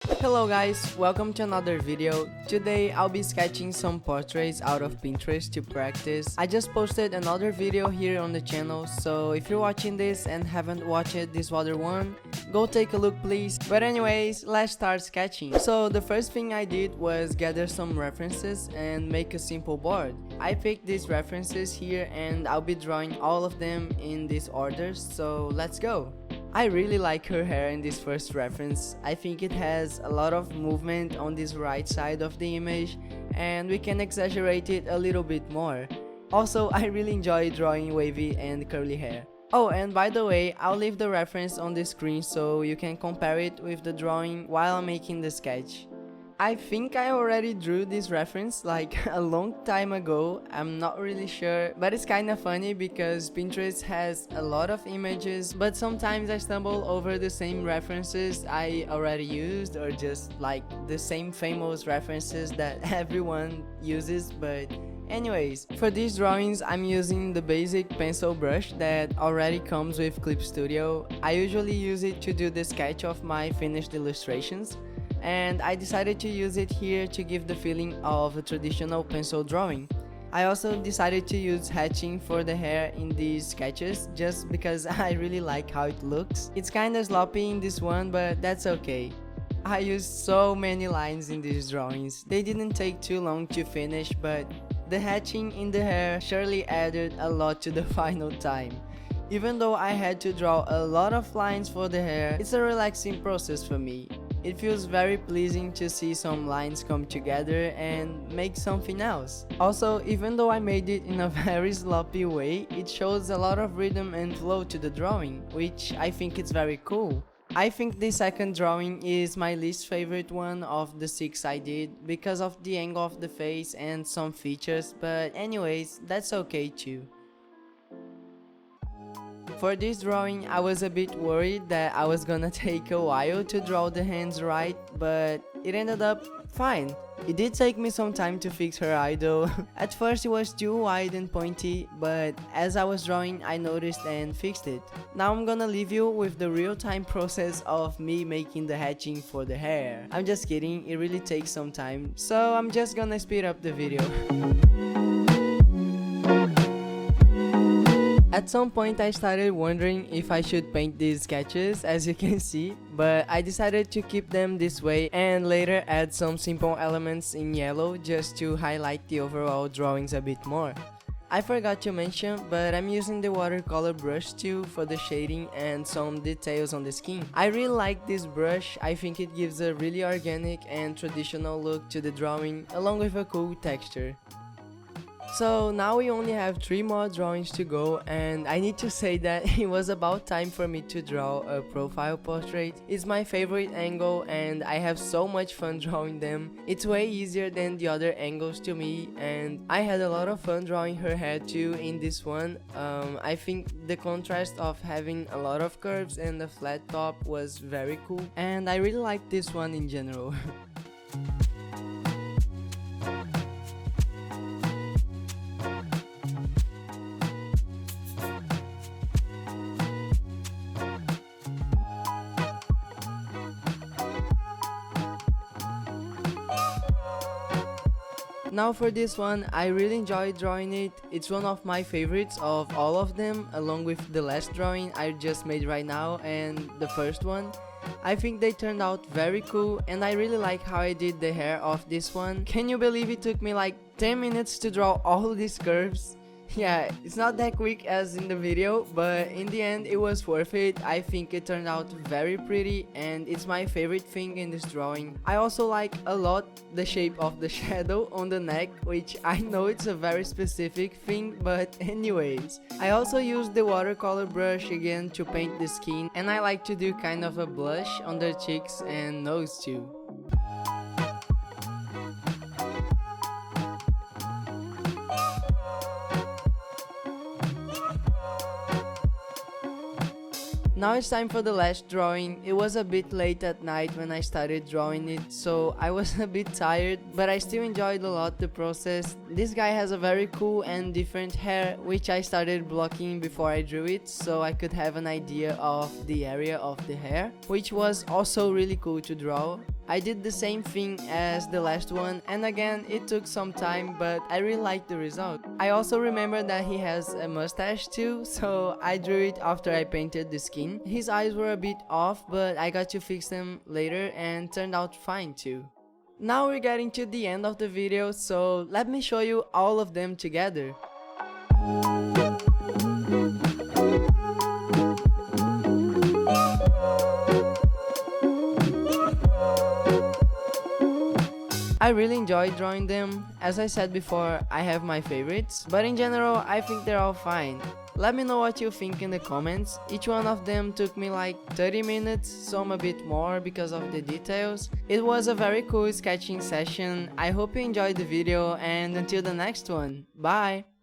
Hello guys, welcome to another video. Today I'll be sketching some portraits out of Pinterest to practice. I just posted another video here on the channel, so if you're watching this and haven't watched this other one, go take a look please. But anyways, let's start sketching. So the first thing I did was gather some references and make a simple board. I picked these references here and I'll be drawing all of them in this order, so let's go. I really like her hair in this first reference. I think it has a lot of movement on this right side of the image and we can exaggerate it a little bit more. Also, I really enjoy drawing wavy and curly hair. Oh, and by the way, I'll leave the reference on the screen so you can compare it with the drawing while I'm making the sketch. I think I already drew this reference like a long time ago, I'm not really sure, but it's kinda funny because Pinterest has a lot of images, but sometimes I stumble over the same references I already used or just like the same famous references that everyone uses. But anyways, for these drawings I'm using the basic pencil brush that already comes with Clip Studio. I usually use it to do the sketch of my finished illustrations, and I decided to use it here to give the feeling of a traditional pencil drawing. I also decided to use hatching for the hair in these sketches just because I really like how it looks. It's kinda sloppy in this one, but that's okay. I used so many lines in these drawings. They didn't take too long to finish, but the hatching in the hair surely added a lot to the final time. Even though I had to draw a lot of lines for the hair, it's a relaxing process for me. It feels very pleasing to see some lines come together and make something else. Also, even though I made it in a very sloppy way, it shows a lot of rhythm and flow to the drawing, which I think is very cool. I think the second drawing is my least favorite one of the 6 I did because of the angle of the face and some features, but anyways, that's okay too. For this drawing, I was a bit worried that I was gonna take a while to draw the hands right, but it ended up fine. It did take me some time to fix her eye though. At first it was too wide and pointy, but as I was drawing I noticed and fixed it. Now I'm gonna leave you with the real-time process of me making the hatching for the hair. I'm just kidding, it really takes some time, so I'm just gonna speed up the video. At some point I started wondering if I should paint these sketches, as you can see, but I decided to keep them this way and later add some simple elements in yellow just to highlight the overall drawings a bit more. I forgot to mention, but I'm using the watercolor brush too for the shading and some details on the skin. I really like this brush. I think it gives a really organic and traditional look to the drawing along with a cool texture. So now we only have 3 more drawings to go, and I need to say that it was about time for me to draw a profile portrait. It's my favorite angle and I have so much fun drawing them. It's way easier than the other angles to me, and I had a lot of fun drawing her hair too in this one. I think the contrast of having a lot of curves and a flat top was very cool, and I really like this one in general. Now for this one, I really enjoyed drawing it. It's one of my favorites of all of them, along with the last drawing I just made right now and the first one. I think they turned out very cool and I really like how I did the hair of this one. Can you believe it took me like 10 minutes to draw all these curves? Yeah, it's not that quick as in the video, but in the end it was worth it. I think it turned out very pretty and it's my favorite thing in this drawing. I also like a lot the shape of the shadow on the neck, which I know it's a very specific thing, but anyways. I also used the watercolor brush again to paint the skin, and I like to do kind of a blush on their cheeks and nose too. Now it's time for the last drawing. It was a bit late at night when I started drawing it, so I was a bit tired, but I still enjoyed a lot the process. This guy has a very cool and different hair, which I started blocking before I drew it, so I could have an idea of the area of the hair, which was also really cool to draw. I did the same thing as the last one, and again it took some time, but I really liked the result. I also remember that he has a mustache too, so I drew it after I painted the skin. His eyes were a bit off, but I got to fix them later and turned out fine too. Now we're getting to the end of the video, so let me show you all of them together. I really enjoyed drawing them. As I said before, I have my favorites, but in general I think they're all fine. Let me know what you think in the comments. Each one of them took me like 30 minutes, some a bit more because of the details. It was a very cool sketching session. I hope you enjoyed the video, and until the next one, bye!